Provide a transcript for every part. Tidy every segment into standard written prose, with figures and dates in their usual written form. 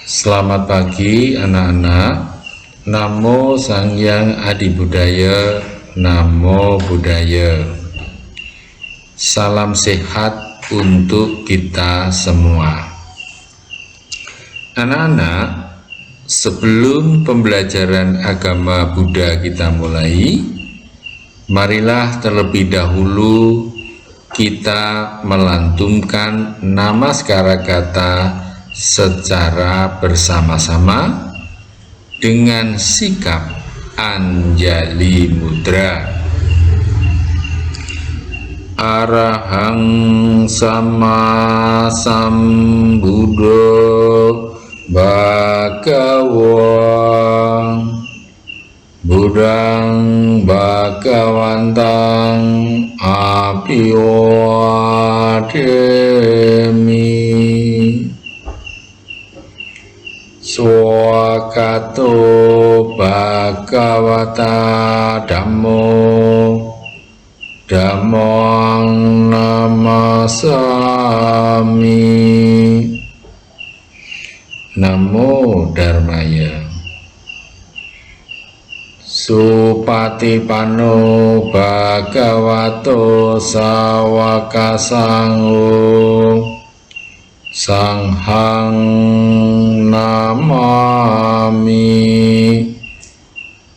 Selamat pagi anak-anak. Namo Sang Hyang Adi Budaya, Namo Buddhaya. Salam sehat untuk kita semua. Anak-anak, sebelum pembelajaran agama Buddha kita mulai, marilah terlebih dahulu kita melantunkan namaskara kata secara bersama-sama dengan sikap Anjali Mudra. Arahang Sama Sambuddho Bhagava Buddhang Bhagavantang Abhiwademi Swakato Bhagavata Dhammo Dhammang Namasami. Namo Dharmaya. Supatipano Bhagavato Sawaka Sangho Sanghang Namami.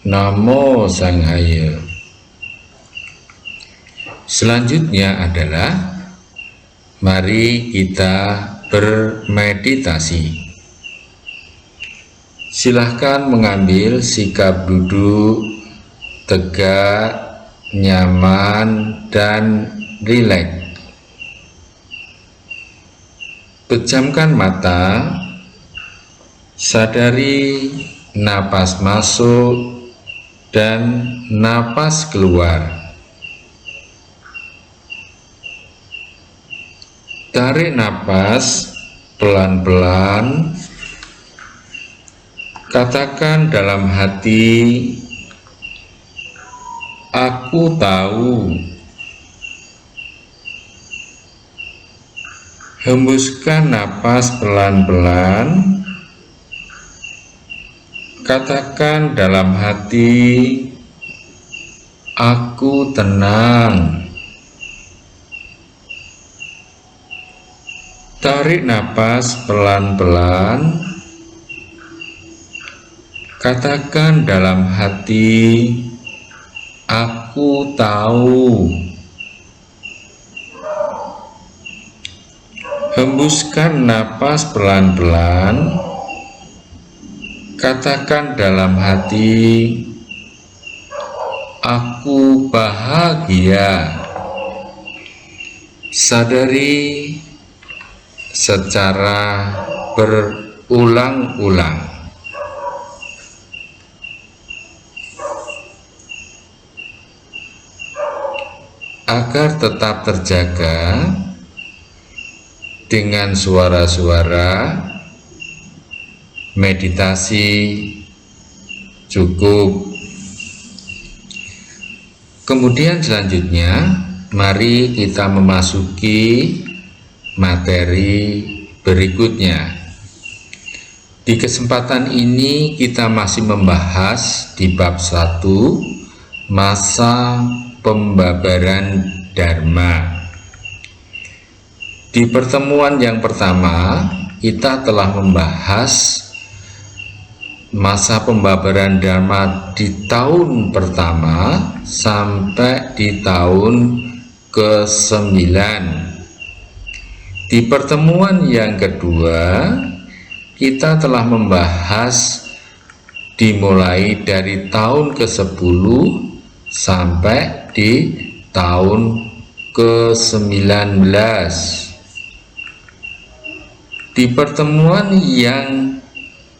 Namo Sanghaya. Selanjutnya adalah mari kita bermeditasi. Silahkan mengambil sikap duduk tegak, nyaman, dan rileks. Pejamkan mata, sadari napas masuk dan napas keluar. Tarik napas pelan-pelan. Katakan dalam hati, aku tahu. Hembuskan napas pelan-pelan. Katakan dalam hati, aku tenang. Tarik napas pelan-pelan. Katakan dalam hati, aku tahu. Hembuskan napas pelan-pelan. Katakan dalam hati, aku bahagia. Sadari secara berulang-ulang. Agar tetap terjaga dengan suara-suara, meditasi cukup. Kemudian selanjutnya, mari kita memasuki materi berikutnya. Di kesempatan ini kita masih membahas di bab 1, masa pembabaran Dharma. Di pertemuan yang pertama, kita telah membahas masa pembabaran Dharma di tahun pertama sampai di tahun ke-9. Di pertemuan yang kedua, kita telah membahas dimulai dari tahun ke-10 sampai di tahun ke-19. Di pertemuan yang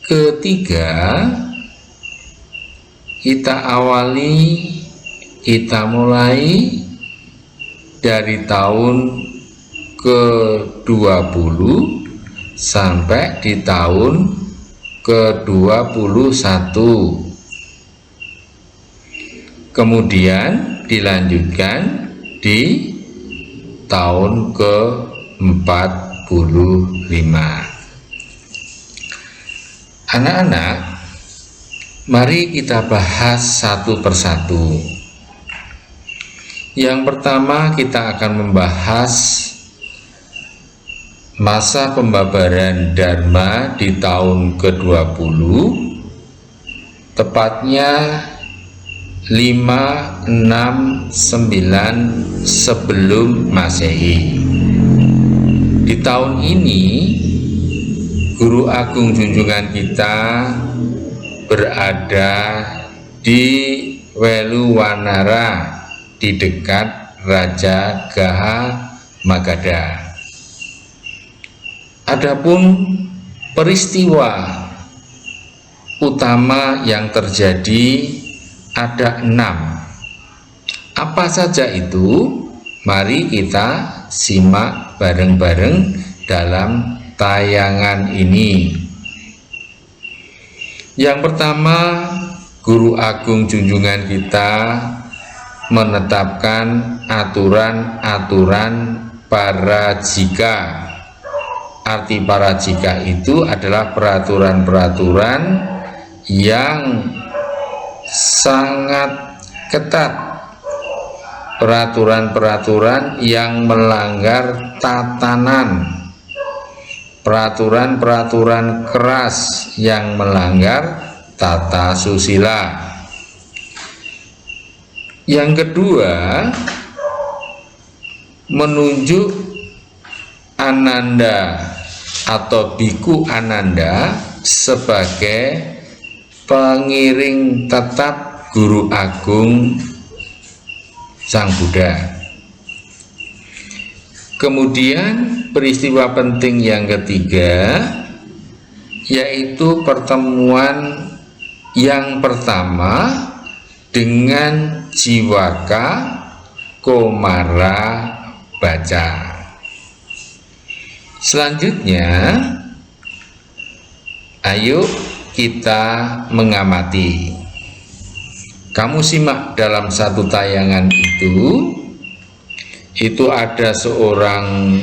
ketiga, kita mulai dari tahun ke-20 sampai di tahun ke-21. Kemudian dilanjutkan di tahun ke-45. Anak-anak, mari kita bahas satu persatu. Yang pertama, kita akan membahas masa pembabaran Dharma di tahun ke-20, tepatnya 569 sebelum Masehi. Di tahun ini Guru Agung junjungan kita berada di Weluwanara di dekat Raja Gaha Magadha. Adapun peristiwa utama yang terjadi ada 6. Apa saja itu? Mari kita simak bareng-bareng dalam tayangan ini. Yang pertama, Guru Agung junjungan kita menetapkan aturan-aturan parajika. Arti parajika itu adalah peraturan-peraturan yang sangat ketat, peraturan-peraturan yang melanggar tatanan, peraturan-peraturan keras yang melanggar tata susila. Yang kedua, menunjuk Ananda atau Biku Ananda sebagai pengiring tetap Guru Agung Sang Buddha. Kemudian peristiwa penting yang ketiga, yaitu pertemuan yang pertama dengan Jiwaka Komara Baca. Selanjutnya, ayo kita mengamati. Kamu simak dalam satu tayangan itu ada seorang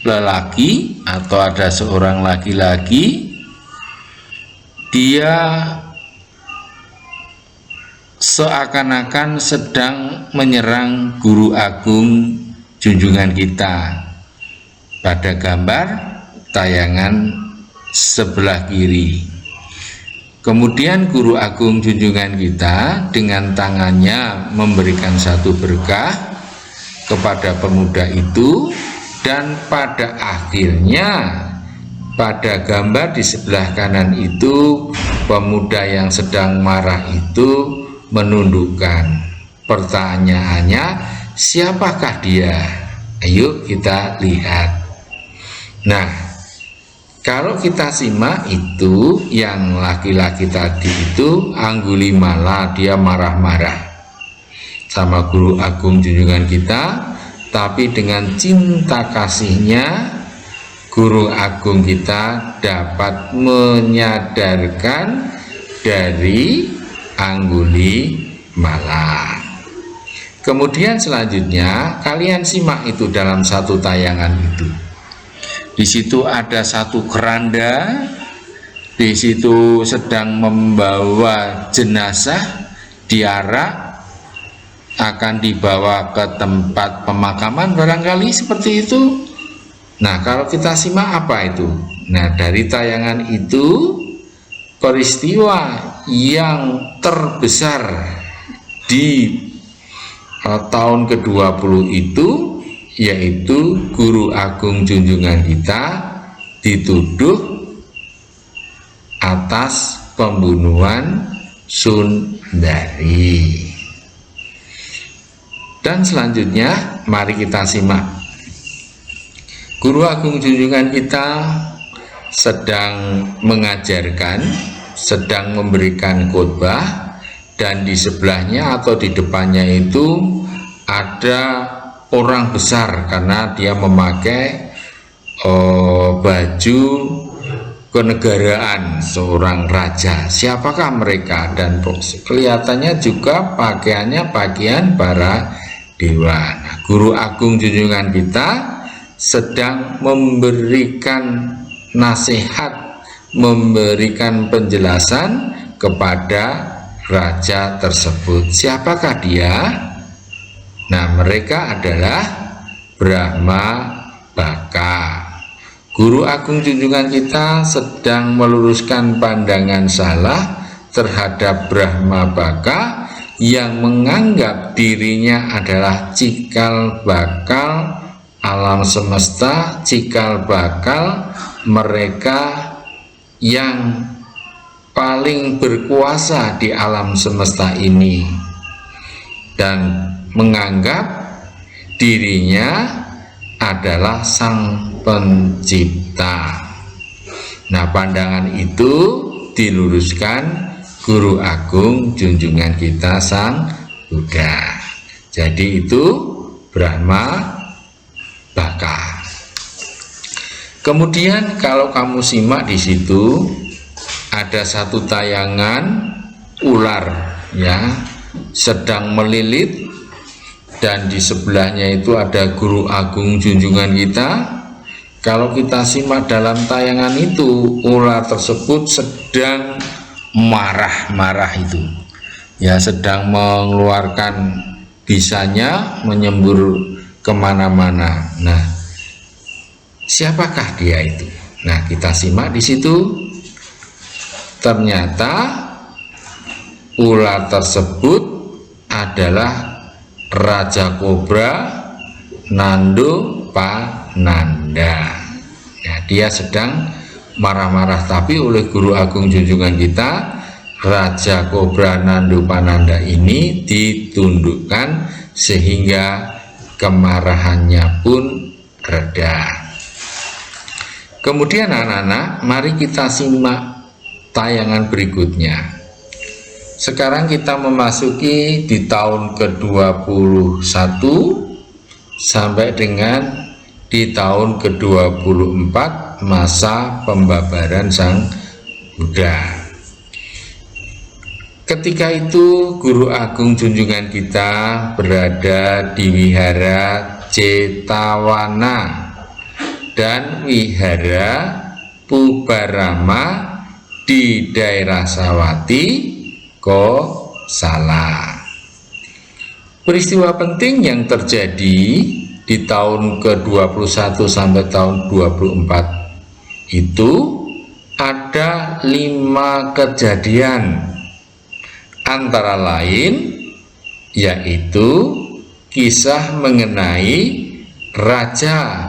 lelaki atau ada seorang laki-laki, dia seakan-akan sedang menyerang Guru Agung junjungan kita. Pada gambar tayangan sebelah kiri. Kemudian Guru Agung junjungan kita dengan tangannya memberikan satu berkah kepada pemuda itu, dan pada akhirnya pada gambar di sebelah kanan itu pemuda yang sedang marah itu menundukkan. Pertanyaannya, siapakah dia? Ayo kita lihat. Nah, kalau kita simak itu yang laki-laki tadi itu Anggulimala, dia marah-marah sama Guru Agung junjungan kita, tapi dengan cinta kasihnya Guru Agung kita dapat menyadarkan dari Anggulimala. Kemudian selanjutnya kalian simak itu dalam satu tayangan itu. Di situ ada satu keranda, di situ sedang membawa jenazah, diarak, akan dibawa ke tempat pemakaman barangkali seperti itu. Nah, kalau kita simak apa itu? Nah, dari tayangan itu peristiwa yang terbesar di tahun ke-20 itu, yaitu Guru Agung junjungan kita dituduh atas pembunuhan Sundari. Dan selanjutnya mari kita simak. Guru Agung junjungan kita sedang mengajarkan, sedang memberikan khotbah, dan di sebelahnya atau di depannya itu ada orang besar karena dia memakai baju kenegaraan seorang raja. Siapakah mereka? Dan kelihatannya juga pakaiannya pakaian para dewa. Nah, Guru Agung junjungan kita sedang memberikan nasihat memberikan penjelasan kepada raja tersebut. Siapakah dia? Nah, mereka adalah Brahma Baka. Guru agung junjungan kita sedang meluruskan pandangan salah terhadap Brahma Baka yang menganggap dirinya adalah cikal bakal alam semesta, cikal bakal mereka yang paling berkuasa di alam semesta ini, dan menganggap dirinya adalah sang pencipta. Nah, pandangan itu diluruskan Guru Agung junjungan kita Sang Buddha. Jadi itu Brahma Baka. Kemudian kalau kamu simak di situ ada satu tayangan ular ya sedang melilit, dan di sebelahnya itu ada Guru Agung junjungan kita. Kalau kita simak dalam tayangan itu, ular tersebut sedang marah-marah itu ya, sedang mengeluarkan bisanya menyembur kemana-mana. Nah, siapakah dia itu? Nah, kita simak di situ. Ternyata ular tersebut adalah Raja Kobra Nando Pananda. Ya, dia sedang marah-marah, tapi oleh Guru Agung junjungan kita, Raja Kobra Nando Pananda ini ditundukkan sehingga kemarahannya pun reda. Kemudian anak-anak, mari kita simak tayangan berikutnya. Sekarang kita memasuki di tahun ke-21 sampai dengan di tahun ke-24 masa pembabaran Sang Buddha. Ketika itu Guru Agung junjungan kita berada di Wihara Cetawana dan Wihara Pubarama di daerah Sawati, Kosala. Peristiwa penting yang terjadi di tahun ke-21 sampai tahun 24 itu ada 5 kejadian, antara lain yaitu kisah mengenai Raja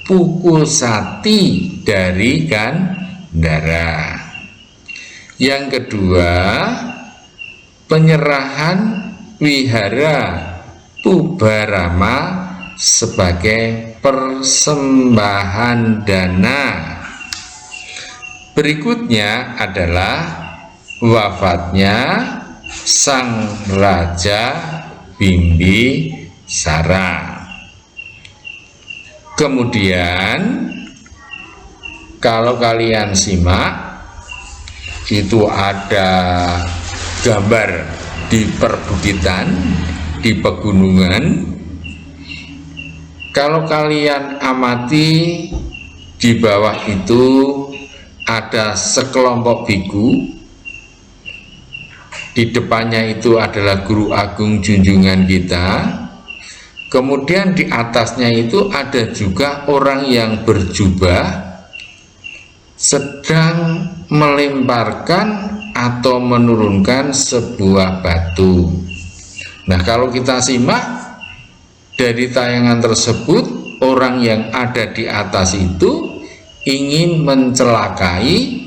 Pukusati dari Gandhara. Yang kedua, penyerahan Wihara Pubarama sebagai persembahan dana. Berikutnya adalah wafatnya Sang Raja Bimbisara. Kemudian kalau kalian simak itu ada gambar di perbukitan, di pegunungan. Kalau kalian amati di bawah itu ada sekelompok biku, di depannya itu adalah Guru Agung junjungan kita. Kemudian di atasnya itu ada juga orang yang berjubah sedang melemparkan atau menurunkan sebuah batu. Nah, kalau kita simak dari tayangan tersebut, orang yang ada di atas itu ingin mencelakai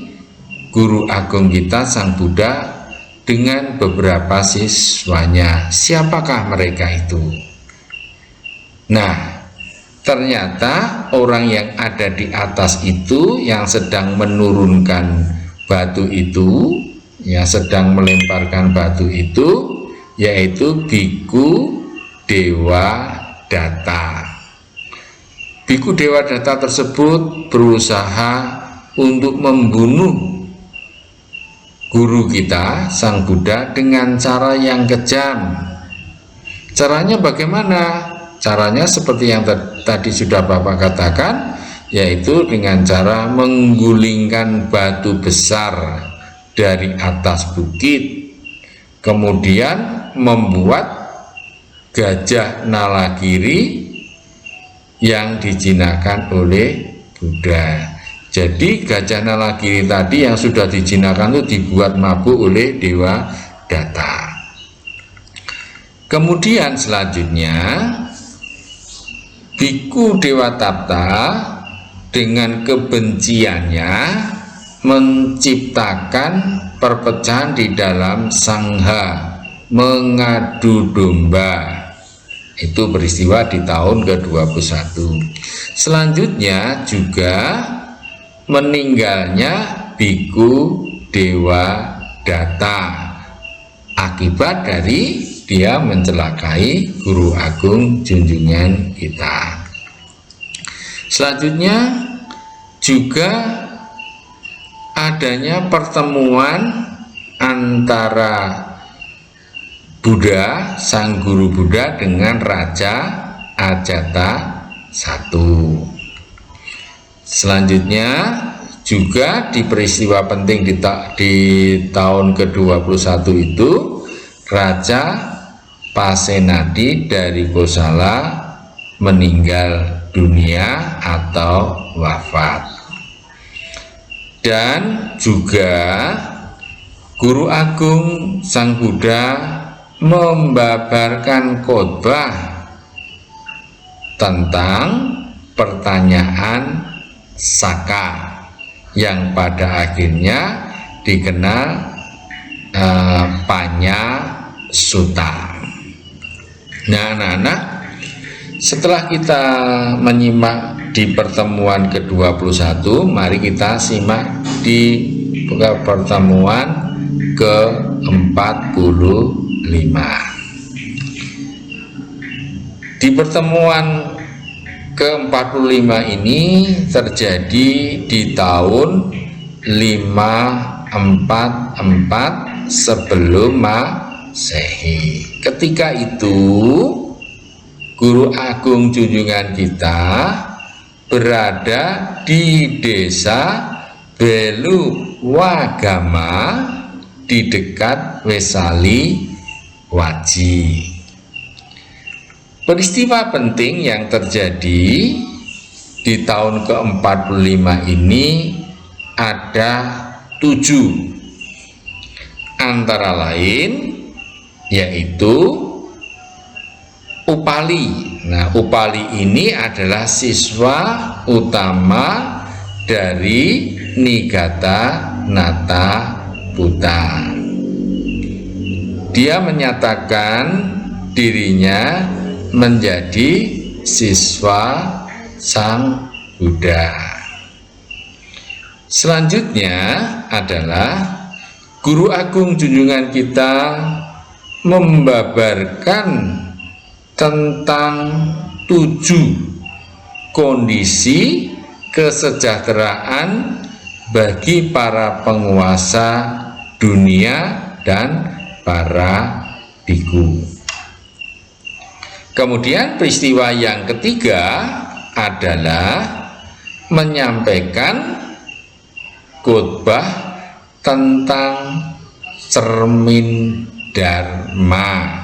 Guru Agung kita Sang Buddha dengan beberapa siswanya. Siapakah mereka itu? Nah, ternyata orang yang ada di atas itu yang sedang menurunkan batu itu, yang sedang melemparkan batu itu, yaitu Biku Dewa Data. Biku Dewa Data tersebut berusaha untuk membunuh guru kita Sang Buddha dengan cara yang kejam. Caranya bagaimana? Caranya seperti yang tadi sudah Bapak katakan, yaitu dengan cara menggulingkan batu besar dari atas bukit, kemudian membuat gajah Nalagiri yang dijinakan oleh Buddha. Jadi gajah Nalagiri tadi yang sudah dijinakan itu dibuat mabuk oleh Dewa Datta. Kemudian selanjutnya Biku Dewatapta dengan kebenciannya menciptakan perpecahan di dalam sangha, mengadu domba. Itu peristiwa di tahun ke-21. Selanjutnya juga meninggalnya Biku Dewa Datta akibat dari dia mencelakai guru agung junjungan kita. Selanjutnya juga adanya pertemuan antara Buddha, sang guru Buddha dengan Raja Ajata I. Selanjutnya juga di peristiwa penting di tahun ke-21 itu Raja Pasenadi dari Kosala meninggal dunia atau wafat. Dan juga Guru Agung Sang Buddha membabarkan khotbah tentang pertanyaan Saka yang pada akhirnya dikenal Panya Sutta. Nah, anak-anak, setelah kita menyimak di pertemuan ke-21, mari kita simak di pertemuan ke-45. Di pertemuan ke-45 ini terjadi di tahun 544 sebelum Masehi. Ketika itu Guru Agung junjungan kita berada di desa Beluwagama di dekat Wesali Waji. Peristiwa penting yang terjadi di tahun ke-45 ini ada 7, antara lain yaitu Upali. Nah, Upali ini adalah siswa utama dari Nigata Nata Buddha. Dia menyatakan dirinya menjadi siswa Sang Buddha. Selanjutnya adalah Guru Agung junjungan kita membabarkan tentang 7 kondisi kesejahteraan bagi para penguasa dunia dan para biku. Kemudian peristiwa yang ketiga adalah menyampaikan khotbah tentang cermin Dharma.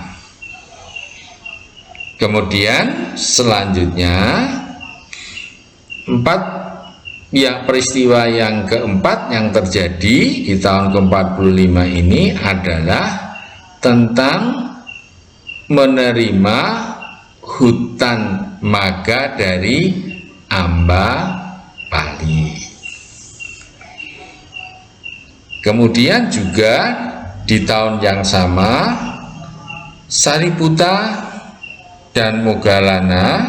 Kemudian selanjutnya peristiwa yang keempat yang terjadi di tahun ke-45 ini adalah tentang menerima hutan maga dari Ambapali. Kemudian juga di tahun yang sama Sariputta dan Moggallana,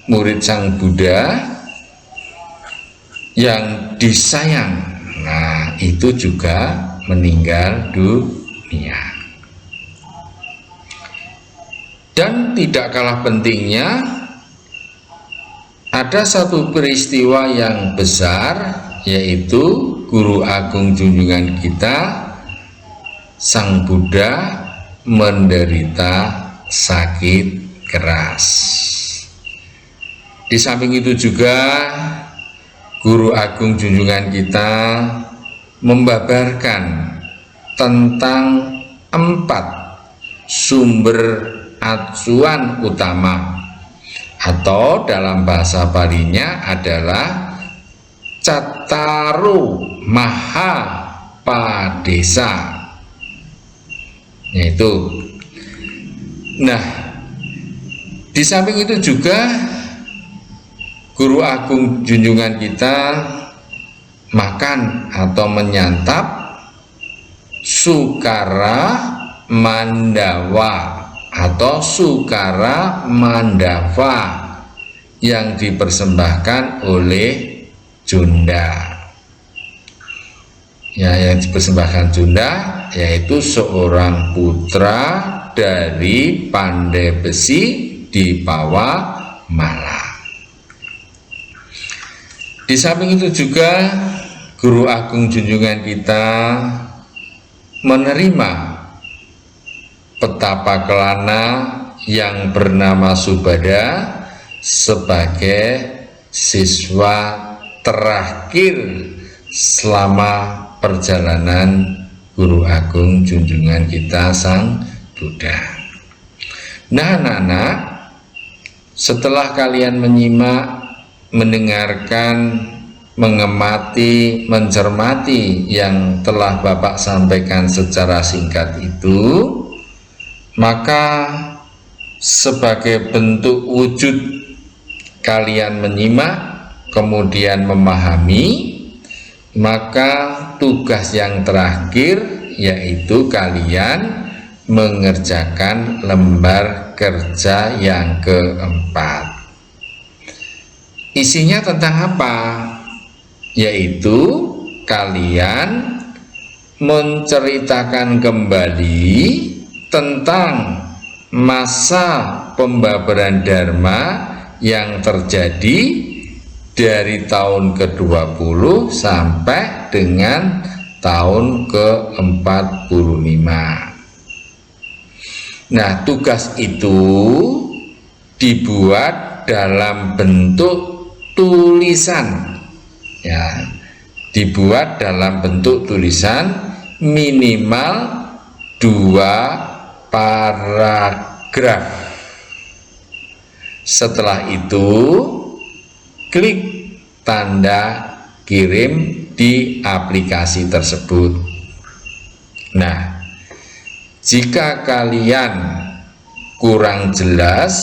murid Sang Buddha yang disayang, nah itu juga meninggal dunia. Dan tidak kalah pentingnya, ada satu peristiwa yang besar, yaitu Guru Agung junjungan kita Sang Buddha menderita sakit keras. Di samping itu juga Guru Agung junjungan kita membabarkan tentang 4 sumber acuan utama, atau dalam bahasa Balinya adalah Cataru Maha Padesa, yaitu. Nah, di samping itu juga Guru Agung junjungan kita makan atau menyantap Sukara Mandawa atau Sukara Mandava yang dipersembahkan oleh Junda. Ya, yang dipersembahkan Junda yaitu seorang putra dari Pandai Besi di Pawamala. Di samping itu juga Guru Agung junjungan kita menerima petapa kelana yang bernama Subada sebagai siswa terakhir selama perjalanan Guru Agung junjungan kita Sang Buddha. Nah, anak-anak, setelah kalian menyimak, mendengarkan, mengemati, mencermati yang telah Bapak sampaikan secara singkat itu, maka sebagai bentuk wujud kalian menyimak kemudian memahami, maka tugas yang terakhir yaitu kalian mengerjakan lembar kerja yang keempat. Isinya tentang apa? Yaitu kalian menceritakan kembali tentang masa pembabaran Dharma yang terjadi dari tahun ke-20 sampai dengan tahun ke-45. Nah, tugas itu dibuat dalam bentuk tulisan, ya, dibuat dalam bentuk tulisan minimal 2 paragraf. Setelah itu klik tanda kirim di aplikasi tersebut. Nah, jika kalian kurang jelas,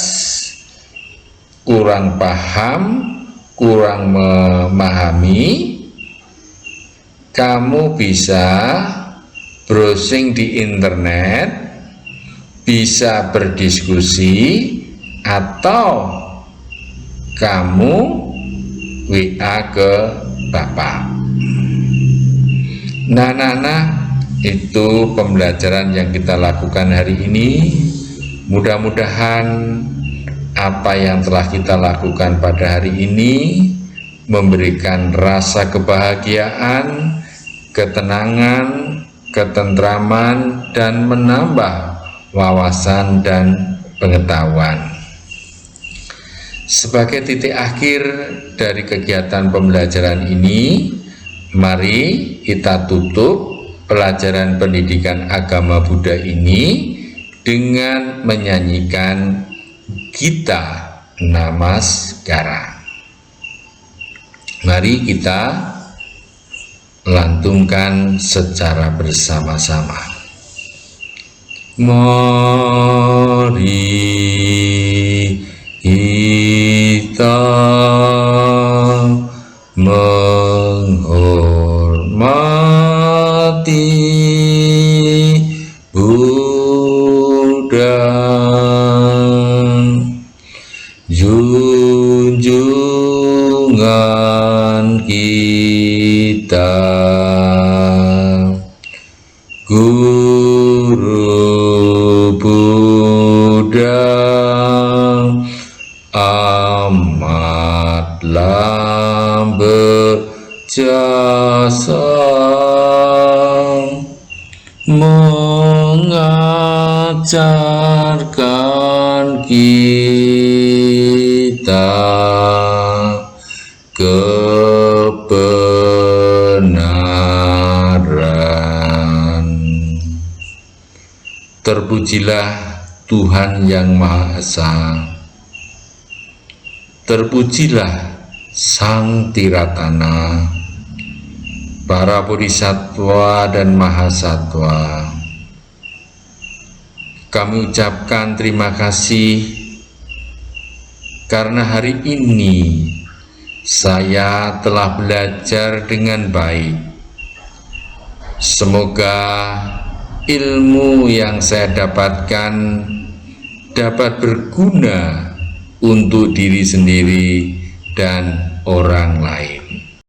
kurang paham, kurang memahami, kamu bisa browsing di internet, bisa berdiskusi, atau kamu WA ke Bapak. Nah, itu pembelajaran yang kita lakukan hari ini. Mudah-mudahan apa yang telah kita lakukan pada hari ini memberikan rasa kebahagiaan, ketenangan, ketentraman, dan menambah wawasan dan pengetahuan. Sebagai titik akhir dari kegiatan pembelajaran ini, mari kita tutup pelajaran pendidikan agama Buddha ini dengan menyanyikan Gita Namaskara. Mari kita lantunkan secara bersama-sama. Mari kita menghormati Buddha, junjungan kita, Guru Buddha amatlah berjasa mengajarkan kita kepada Terpujilah Tuhan yang Maha Esa. Terpujilah Sang Tiratana, para bodhisattva dan mahasatwa. Kami ucapkan terima kasih karena hari ini saya telah belajar dengan baik. Semoga ilmu yang saya dapatkan dapat berguna untuk diri sendiri dan orang lain.